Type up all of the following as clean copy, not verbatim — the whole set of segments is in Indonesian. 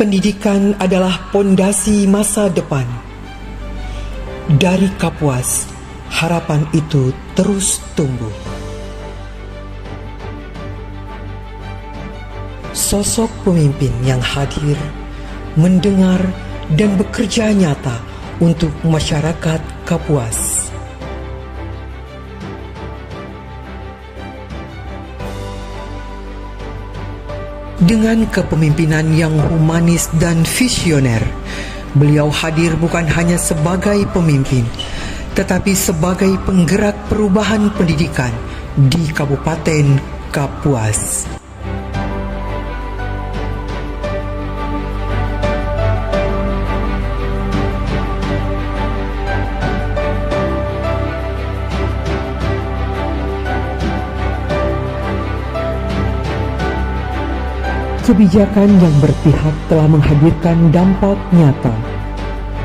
Pendidikan adalah pondasi masa depan. Dari Kapuas, harapan itu terus tumbuh. Sosok pemimpin yang hadir, mendengar, dan bekerja nyata untuk masyarakat Kapuas. Dengan kepemimpinan yang humanis dan visioner, beliau hadir bukan hanya sebagai pemimpin, tetapi sebagai penggerak perubahan pendidikan di Kabupaten Kapuas. Kebijakan yang berpihak telah menghadirkan dampak nyata.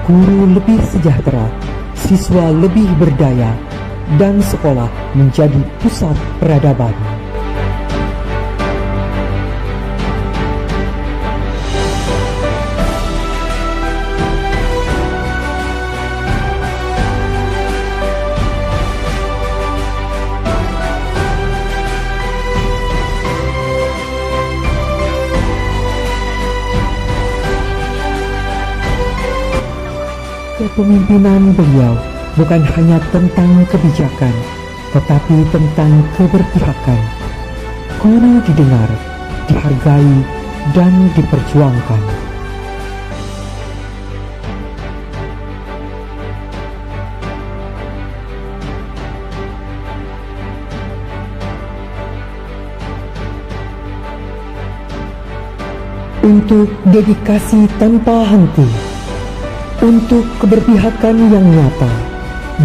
Guru lebih sejahtera, siswa lebih berdaya, dan sekolah menjadi pusat peradaban. Kepemimpinan beliau bukan hanya tentang kebijakan, tetapi tentang keberpihakan. Guru didengar, dihargai, dan diperjuangkan. Untuk dedikasi tanpa henti, untuk keberpihakan yang nyata,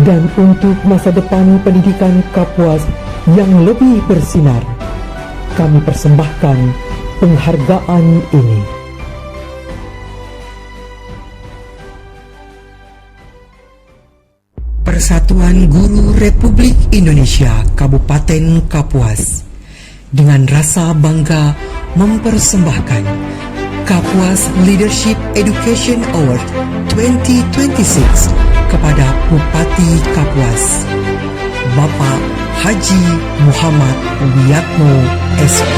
dan untuk masa depan pendidikan Kapuas yang lebih bersinar, kami persembahkan penghargaan ini. Persatuan Guru Republik Indonesia Kabupaten Kapuas dengan rasa bangga mempersembahkan Kapuas Leadership Education Award 2026 kepada Bupati Kapuas, Bapak Haji Muhammad Wiatno SP.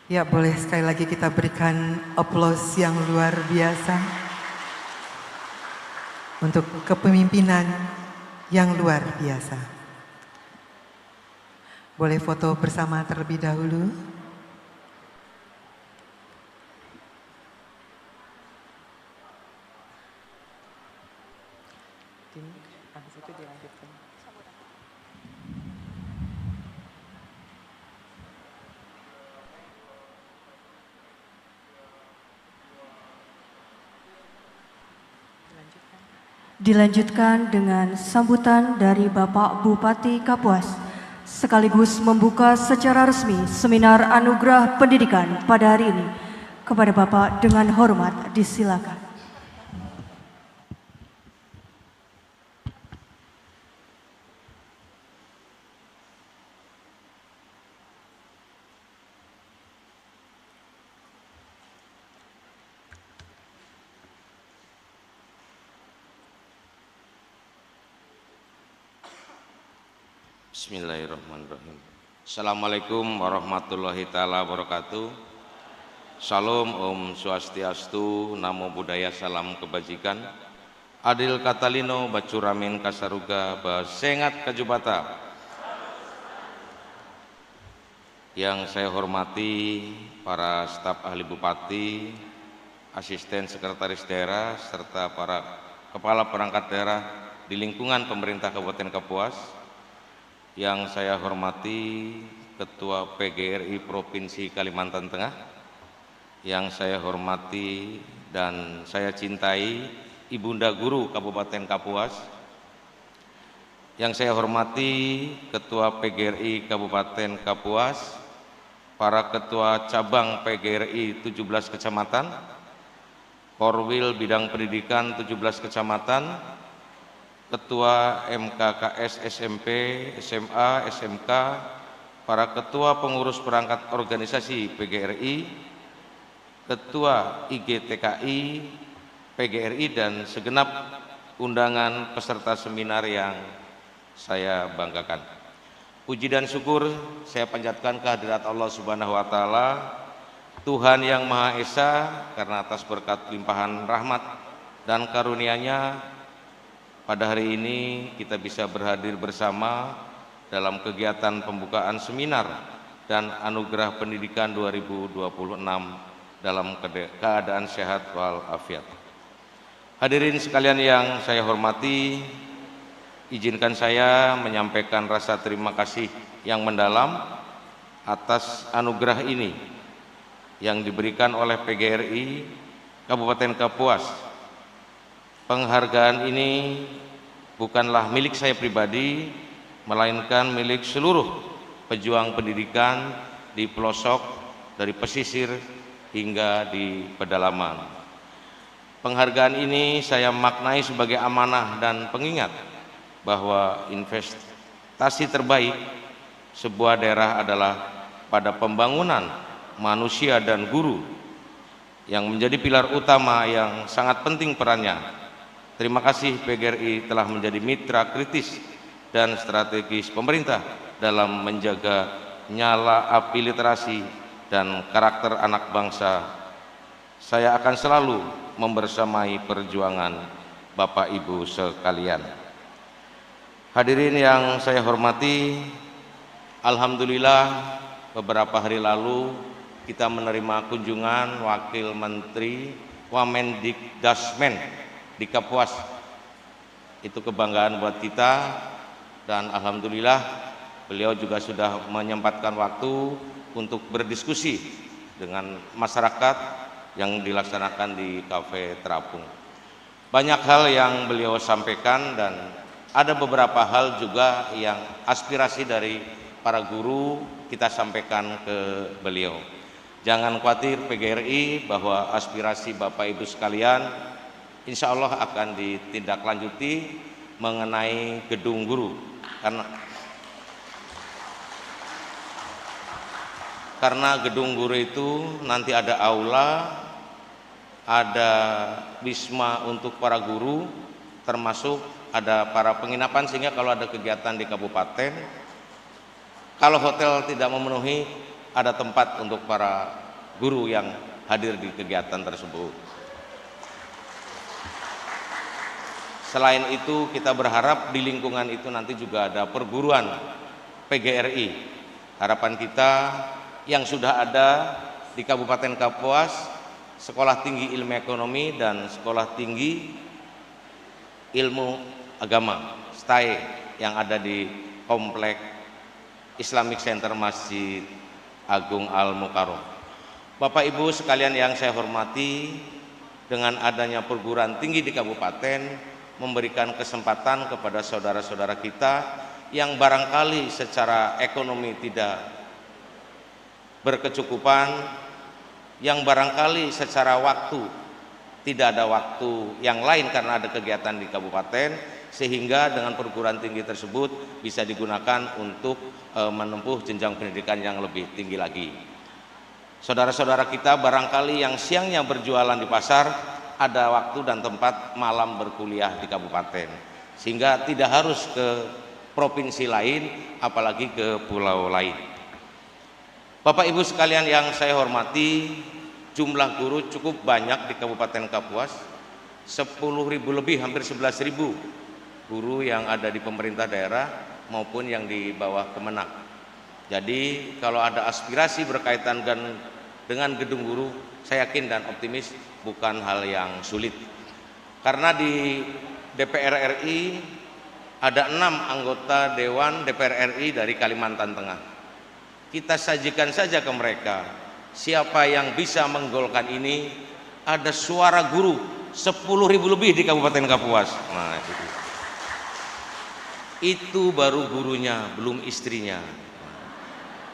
Ya, boleh sekali lagi kita berikan aplaus yang luar biasa untuk kepemimpinan yang luar biasa. Boleh foto bersama terlebih dahulu. Habis itu dilanjutkan. Dilanjutkan dengan sambutan dari Bapak Bupati Kapuas, sekaligus membuka secara resmi seminar anugerah pendidikan pada hari ini. Kepada Bapak dengan hormat disilakan. Bismillahirrahmanirrahim. Assalamualaikum warahmatullahi taala wabarakatuh. Salam, Om Swastiastu, Namo Buddhaya, salam kebajikan. Adil Katalino, Bacuramin Kasaruga, Basengat Kajubata. Yang saya hormati para staf ahli bupati, asisten sekretaris daerah, serta para kepala perangkat daerah di lingkungan pemerintah Kabupaten Kapuas. Yang saya hormati Ketua PGRI Provinsi Kalimantan Tengah, yang saya hormati dan saya cintai Ibunda Guru Kabupaten Kapuas, yang saya hormati Ketua PGRI Kabupaten Kapuas, para Ketua Cabang PGRI 17 Kecamatan, Korwil Bidang Pendidikan 17 Kecamatan, Ketua MKKS SMP, SMA, SMK, para Ketua Pengurus Perangkat Organisasi PGRI, Ketua IGTKI, PGRI, dan segenap undangan peserta seminar yang saya banggakan. Puji dan syukur saya panjatkan kehadirat Allah Subhanahu wa Ta'ala, Tuhan yang Maha Esa, karena atas berkat limpahan rahmat dan karunia-Nya pada hari ini kita bisa berhadir bersama dalam kegiatan pembukaan seminar dan anugerah pendidikan 2026 dalam keadaan sehat walafiat. Hadirin sekalian yang saya hormati, izinkan saya menyampaikan rasa terima kasih yang mendalam atas anugerah ini yang diberikan oleh PGRI Kabupaten Kapuas. Penghargaan ini bukanlah milik saya pribadi, melainkan milik seluruh pejuang pendidikan di pelosok, dari pesisir hingga di pedalaman. Penghargaan ini saya maknai sebagai amanah dan pengingat bahwa investasi terbaik sebuah daerah adalah pada pembangunan manusia dan guru, yang menjadi pilar utama yang sangat penting perannya. Terima kasih PGRI telah menjadi mitra kritis dan strategis pemerintah dalam menjaga nyala api literasi dan karakter anak bangsa. Saya akan selalu membersamai perjuangan Bapak Ibu sekalian. Hadirin yang saya hormati, alhamdulillah beberapa hari lalu kita menerima kunjungan Wakil Menteri Wamendikdasmen di Kapuas. Itu kebanggaan buat kita, dan alhamdulillah beliau juga sudah menyempatkan waktu untuk berdiskusi dengan masyarakat yang dilaksanakan di Kafe Terapung. Banyak hal yang beliau sampaikan, dan ada beberapa hal juga yang aspirasi dari para guru kita sampaikan ke beliau. Jangan khawatir PGRI bahwa aspirasi Bapak Ibu sekalian insya Allah akan ditindaklanjuti mengenai gedung guru, karena gedung guru itu nanti ada aula, ada wisma untuk para guru, termasuk ada para penginapan, sehingga kalau ada kegiatan di kabupaten, kalau hotel tidak memenuhi, ada tempat untuk para guru yang hadir di kegiatan tersebut. Selain itu, kita berharap di lingkungan itu nanti juga ada perguruan PGRI. Harapan kita yang sudah ada di Kabupaten Kapuas, Sekolah Tinggi Ilmu Ekonomi dan Sekolah Tinggi Ilmu Agama STAE yang ada di Komplek Islamic Center Masjid Agung Al-Mukarram. Bapak Ibu sekalian yang saya hormati, dengan adanya perguruan tinggi di kabupaten memberikan kesempatan kepada saudara-saudara kita yang barangkali secara ekonomi tidak berkecukupan, yang barangkali secara waktu tidak ada waktu yang lain karena ada kegiatan di kabupaten, sehingga dengan perguruan tinggi tersebut bisa digunakan untuk menempuh jenjang pendidikan yang lebih tinggi lagi. Saudara-saudara kita barangkali yang siangnya berjualan di pasar, ada waktu dan tempat malam berkuliah di kabupaten, sehingga tidak harus ke provinsi lain apalagi ke pulau lain. Bapak Ibu sekalian yang saya hormati, jumlah guru cukup banyak di Kabupaten Kapuas, 10.000 lebih, hampir 11.000 guru yang ada di pemerintah daerah maupun yang di bawah Kemenang. Jadi kalau ada aspirasi berkaitan dengan gedung guru, saya yakin dan optimis bukan hal yang sulit. Karena di DPR RI ada 6 anggota Dewan DPR RI dari Kalimantan Tengah. Kita sajikan saja ke mereka, siapa yang bisa menggolkan ini, ada suara guru 10.000 lebih di Kabupaten Kapuas. Nah, itu baru gurunya, belum istrinya.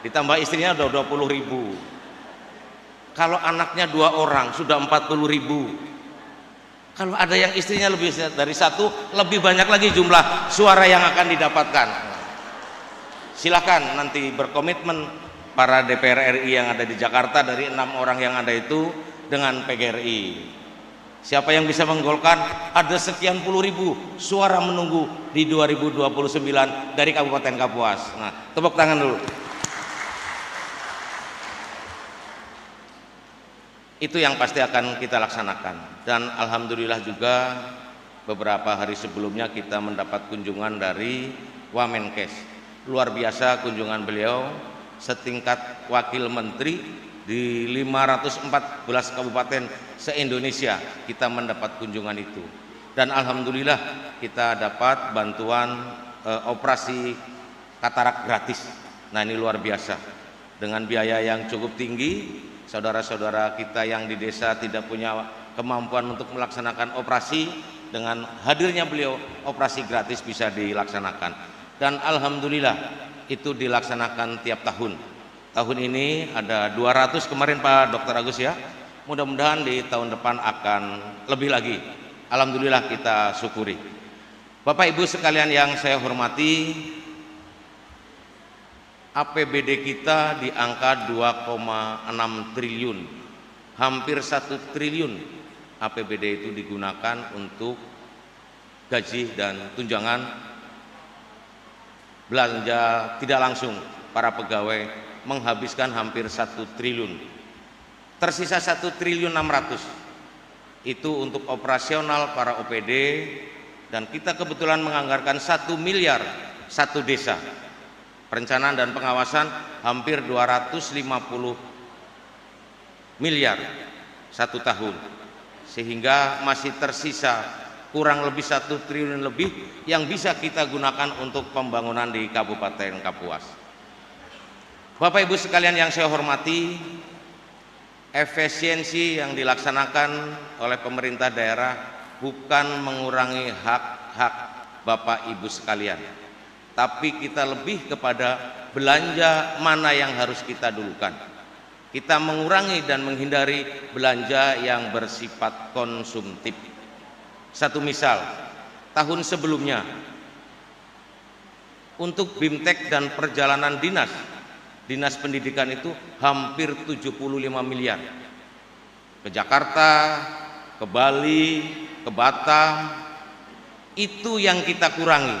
Ditambah istrinya udah 20.000. Kalau anaknya 2 orang sudah 40.000. Kalau ada yang istrinya lebih dari 1, lebih banyak lagi jumlah suara yang akan didapatkan. Silakan nanti berkomitmen para DPR RI yang ada di Jakarta dari 6 orang yang ada itu dengan PGRI. Siapa yang bisa menggolkan, ada sekian puluh ribu suara menunggu di 2029 dari Kabupaten Kapuas. Nah, tepuk tangan dulu. Itu yang pasti akan kita laksanakan. Dan alhamdulillah juga beberapa hari sebelumnya kita mendapat kunjungan dari Wamenkes. Luar biasa kunjungan beliau, setingkat wakil menteri di 514 kabupaten se-Indonesia kita mendapat kunjungan itu. Dan alhamdulillah kita dapat bantuan operasi katarak gratis. Nah, ini luar biasa. Dengan biaya yang cukup tinggi, saudara-saudara kita yang di desa tidak punya kemampuan untuk melaksanakan operasi, dengan hadirnya beliau operasi gratis bisa dilaksanakan. Dan alhamdulillah itu dilaksanakan tiap tahun. Tahun ini ada 200 kemarin Pak Dr. Agus ya. Mudah-mudahan di tahun depan akan lebih lagi. Alhamdulillah kita syukuri. Bapak Ibu sekalian yang saya hormati, APBD kita di angka 2,6 triliun, hampir 1 triliun APBD itu digunakan untuk gaji dan tunjangan belanja tidak langsung para pegawai, menghabiskan hampir 1 triliun. Tersisa 1 triliun 600 itu untuk operasional para OPD, dan kita kebetulan menganggarkan 1 miliar satu desa. Perencanaan dan pengawasan hampir 250 miliar 1 tahun, sehingga masih tersisa kurang lebih 1 triliun lebih yang bisa kita gunakan untuk pembangunan di Kabupaten Kapuas. Bapak Ibu sekalian yang saya hormati, efisiensi yang dilaksanakan oleh pemerintah daerah bukan mengurangi hak-hak Bapak Ibu sekalian, tapi kita lebih kepada belanja mana yang harus kita dulukan. Kita mengurangi dan menghindari belanja yang bersifat konsumtif. Satu misal, tahun sebelumnya untuk BIMTEK dan perjalanan dinas pendidikan itu hampir 75 miliar. Ke Jakarta, ke Bali, ke Batam, itu yang kita kurangi.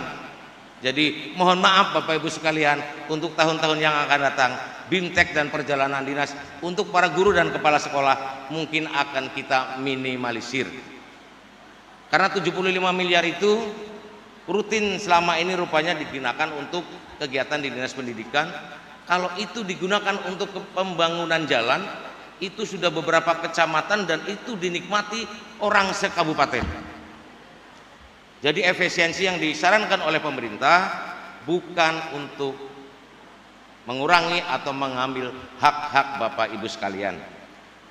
Jadi mohon maaf Bapak Ibu sekalian, untuk tahun-tahun yang akan datang, BIMTEK dan perjalanan dinas untuk para guru dan kepala sekolah mungkin akan kita minimalisir. Karena 75 miliar itu rutin selama ini rupanya digunakan untuk kegiatan di dinas pendidikan. Kalau itu digunakan untuk pembangunan jalan, itu sudah beberapa kecamatan dan itu dinikmati orang sekabupaten. Jadi efisiensi yang disarankan oleh pemerintah bukan untuk mengurangi atau mengambil hak-hak Bapak Ibu sekalian.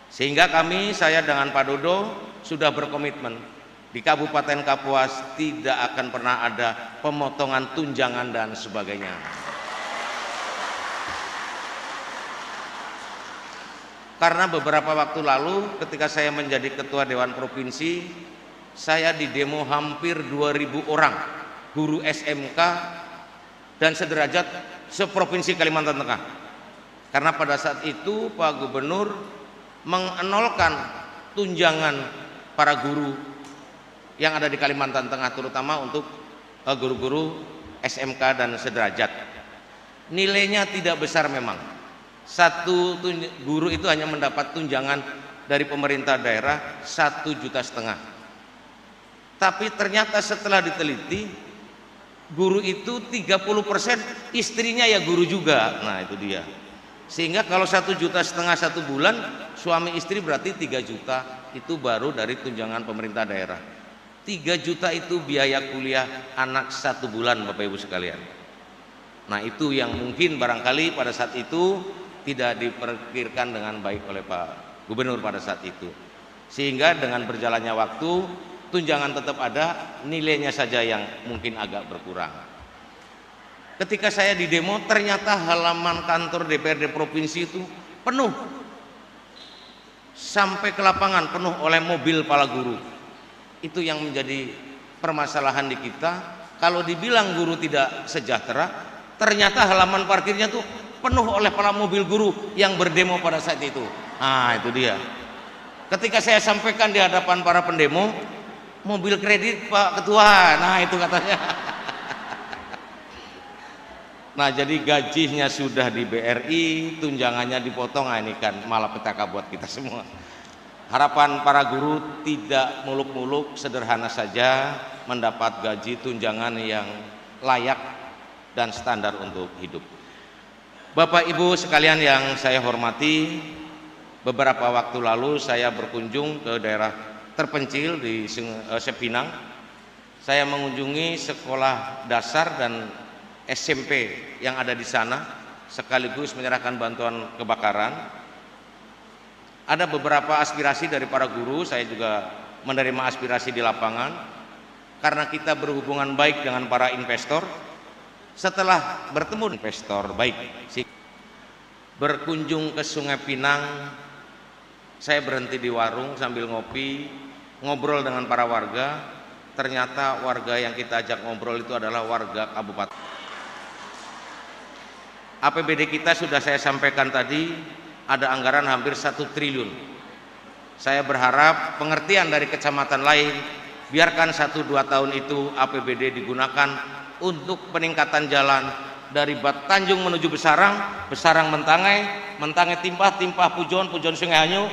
Sehingga saya dengan Pak Dodo sudah berkomitmen di Kabupaten Kapuas tidak akan pernah ada pemotongan tunjangan dan sebagainya. Karena beberapa waktu lalu ketika saya menjadi ketua Dewan Provinsi, saya didemo hampir 2000 orang guru SMK dan sederajat seprovinsi Kalimantan Tengah. Karena pada saat itu Pak Gubernur mengenolkan tunjangan para guru yang ada di Kalimantan Tengah, terutama untuk guru-guru SMK dan sederajat. Nilainya tidak besar memang. Satu guru itu hanya mendapat tunjangan dari pemerintah daerah 1,5 juta. Tapi ternyata setelah diteliti, guru itu 30% istrinya ya guru juga. Nah itu dia. Sehingga kalau 1,5 juta satu bulan, suami istri berarti 3 juta, itu baru dari tunjangan pemerintah daerah. 3 juta itu biaya kuliah anak 1 bulan, Bapak Ibu sekalian. Nah itu yang mungkin barangkali pada saat itu tidak diperkirakan dengan baik oleh Pak Gubernur pada saat itu. Sehingga dengan berjalannya waktu, tunjangan tetap ada, nilainya saja yang mungkin agak berkurang. Ketika saya di demo, ternyata halaman kantor DPRD provinsi itu penuh, sampai ke lapangan penuh oleh mobil para guru. Itu yang menjadi permasalahan di kita. Kalau dibilang guru tidak sejahtera, ternyata halaman parkirnya tuh penuh oleh para mobil guru yang berdemo pada saat itu. Nah itu dia. Ketika saya sampaikan di hadapan para pendemo, mobil kredit Pak Ketua, nah itu katanya. Nah jadi gajinya sudah di BRI, tunjangannya dipotong, nah ini kan malah petaka buat kita semua. Harapan para guru tidak muluk-muluk, sederhana saja, mendapat gaji tunjangan yang layak dan standar untuk hidup. Bapak Ibu sekalian yang saya hormati, beberapa waktu lalu saya berkunjung ke daerah terpencil di Sepinang. Saya mengunjungi sekolah dasar dan SMP yang ada di sana, sekaligus menyerahkan bantuan kebakaran. Ada beberapa aspirasi dari para guru, saya juga menerima aspirasi di lapangan. Karena kita berhubungan baik dengan para investor, setelah bertemu investor baik, berkunjung ke Sungai Pinang, saya berhenti di warung sambil ngopi, ngobrol dengan para warga. Ternyata warga yang kita ajak ngobrol itu adalah warga kabupaten. APBD kita sudah saya sampaikan tadi, ada anggaran hampir 1 triliun. Saya berharap pengertian dari kecamatan lain, biarkan 1-2 tahun itu APBD digunakan untuk peningkatan jalan dari Bat Tanjung menuju Besarang, Besarang Mentangai, Mentangai Timpah, Timpah Pujon, Pujon Sungai Hanyu,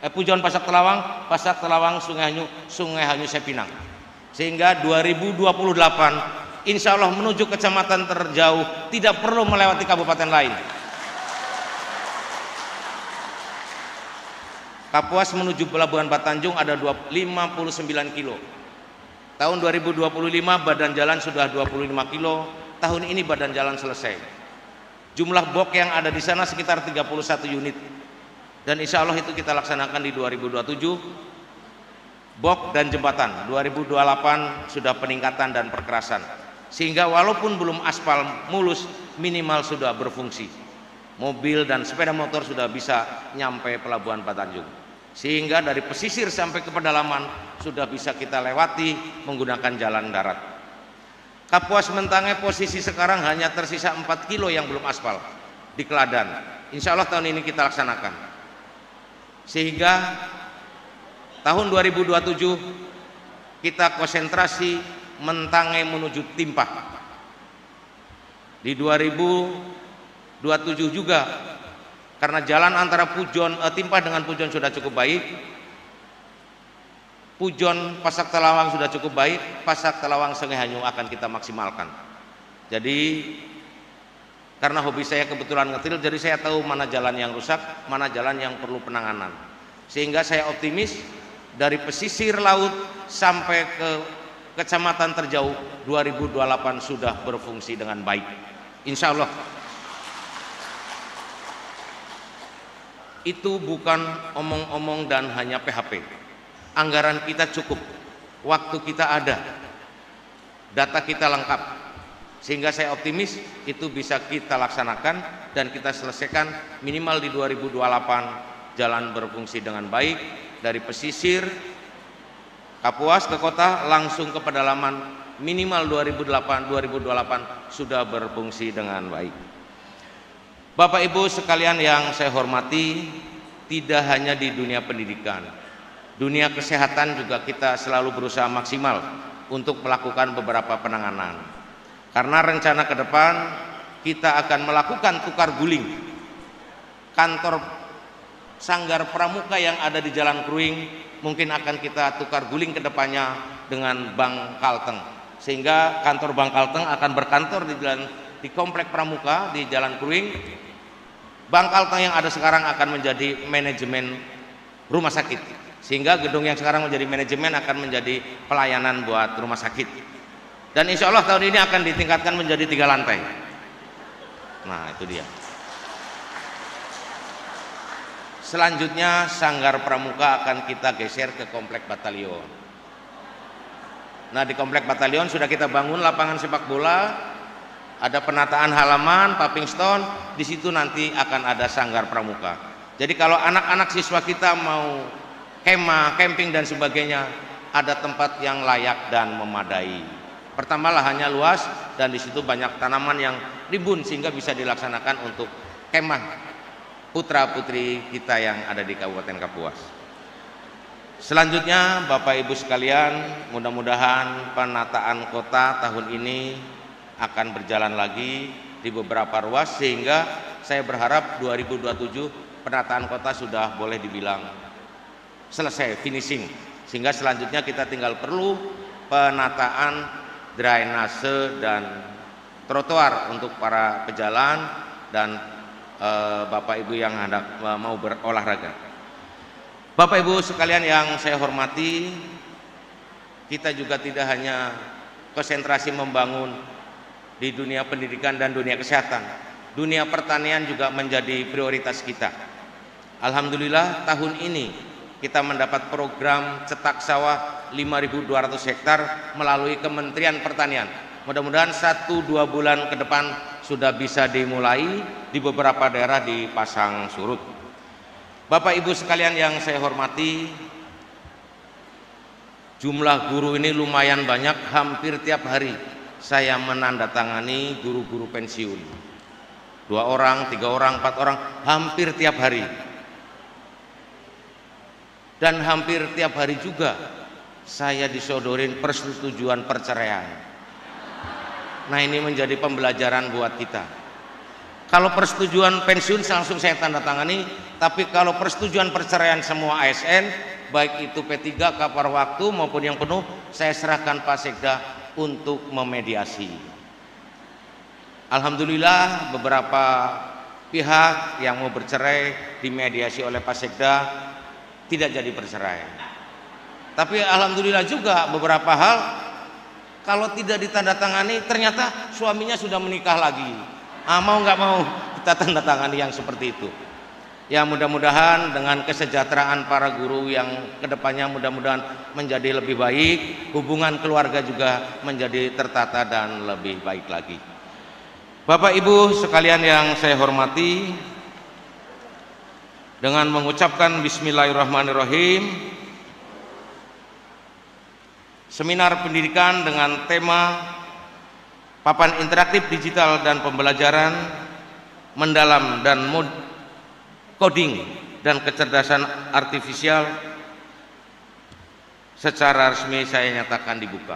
Pujon Pasak Telawang, Pasak Telawang Sungai Hanyu, Sungai Hanyu Sepinang. Sehingga 2028 insya Allah menuju kecamatan terjauh tidak perlu melewati kabupaten lain. Kapuas menuju Pelabuhan Bat Tanjung ada 59 kilo. Tahun 2025 badan jalan sudah 25 kilo. Tahun ini badan jalan selesai. Jumlah BOK yang ada di sana sekitar 31 unit. Dan insya Allah itu kita laksanakan di 2027. BOK dan jembatan 2028 sudah peningkatan dan perkerasan. Sehingga walaupun belum aspal mulus, minimal sudah berfungsi. Mobil dan sepeda motor sudah bisa nyampe Pelabuhan Bat Tanjung. Sehingga dari pesisir sampai ke pedalaman sudah bisa kita lewati menggunakan jalan darat. Kapuas Mentangai posisi sekarang hanya tersisa 4 kilo yang belum aspal di Keladan. Insya Allah tahun ini kita laksanakan. Sehingga tahun 2027 kita konsentrasi Mentangai menuju Timpah. Di 2027 juga, karena jalan antara Timpah dengan Pujon sudah cukup baik, Pujon Pasak Telawang sudah cukup baik, Pasak Telawang Sungai Hanyu akan kita maksimalkan. Jadi karena hobi saya kebetulan ngetil, jadi saya tahu mana jalan yang rusak, mana jalan yang perlu penanganan. Sehingga saya optimis dari pesisir laut sampai ke kecamatan terjauh 2028 sudah berfungsi dengan baik. Insya Allah. Itu bukan omong-omong dan hanya PHP. Anggaran kita cukup, waktu kita ada, data kita lengkap, sehingga saya optimis itu bisa kita laksanakan dan kita selesaikan minimal di 2028 jalan berfungsi dengan baik dari pesisir Kapuas ke kota langsung ke pedalaman minimal 2028 sudah berfungsi dengan baik. Bapak Ibu sekalian yang saya hormati, tidak hanya di dunia pendidikan, dunia kesehatan juga kita selalu berusaha maksimal untuk melakukan beberapa penanganan. Karena rencana ke depan kita akan melakukan tukar guling kantor Sanggar Pramuka yang ada di Jalan Kruing, mungkin akan kita tukar guling ke depannya dengan Bank Kalteng, sehingga kantor Bank Kalteng akan berkantor di Komplek Pramuka di Jalan Kruing. Bank Kalteng yang ada sekarang akan menjadi manajemen rumah sakit, sehingga gedung yang sekarang menjadi manajemen akan menjadi pelayanan buat rumah sakit. Dan insya Allah tahun ini akan ditingkatkan menjadi 3 lantai. Nah, itu dia. Selanjutnya Sanggar Pramuka akan kita geser ke Komplek Batalion. Nah, di Komplek Batalion sudah kita bangun lapangan sepak bola, ada penataan halaman, paving stone, di situ nanti akan ada Sanggar Pramuka. Jadi kalau anak-anak siswa kita mau kemah, camping dan sebagainya, ada tempat yang layak dan memadai. Pertama, lahannya luas dan di situ banyak tanaman yang rimbun sehingga bisa dilaksanakan untuk kemah putra-putri kita yang ada di Kabupaten Kapuas. Selanjutnya Bapak Ibu sekalian, mudah-mudahan penataan kota tahun ini akan berjalan lagi di beberapa ruas, sehingga saya berharap 2027 penataan kota sudah boleh dibilang selesai, finishing, sehingga selanjutnya kita tinggal perlu penataan drainase dan trotoar untuk para pejalan dan Bapak Ibu yang hendak mau berolahraga. Bapak Ibu sekalian yang saya hormati, kita juga tidak hanya konsentrasi membangun di dunia pendidikan dan dunia kesehatan, dunia pertanian juga menjadi prioritas kita. Alhamdulillah tahun ini kita mendapat program cetak sawah 5.200 hektar melalui Kementerian Pertanian. Mudah-mudahan 1-2 bulan ke depan sudah bisa dimulai di beberapa daerah di pasang surut. Bapak Ibu sekalian yang saya hormati, jumlah guru ini lumayan banyak, hampir tiap hari saya menandatangani guru-guru pensiun. 2 orang, 3 orang, 4 orang, hampir tiap hari. Dan hampir tiap hari juga saya disodorin persetujuan perceraian. Nah, ini menjadi pembelajaran buat kita. Kalau persetujuan pensiun langsung saya tanda tangani, tapi kalau persetujuan perceraian semua ASN, baik itu P3, kapar waktu maupun yang penuh, saya serahkan Pak Sekda untuk memediasi. Alhamdulillah beberapa pihak yang mau bercerai dimediasi oleh Pak Sekda tidak jadi bercerai. Tapi alhamdulillah juga beberapa hal kalau tidak ditandatangani ternyata suaminya sudah menikah lagi. Mau nggak mau kita tandatangani yang seperti itu. Ya, mudah-mudahan dengan kesejahteraan para guru yang kedepannya mudah-mudahan menjadi lebih baik, hubungan keluarga juga menjadi tertata dan lebih baik lagi. Bapak Ibu sekalian yang saya hormati, dengan mengucapkan Bismillahirrahmanirrahim, seminar pendidikan dengan tema papan interaktif digital dan pembelajaran mendalam dan coding dan kecerdasan artifisial secara resmi saya nyatakan dibuka.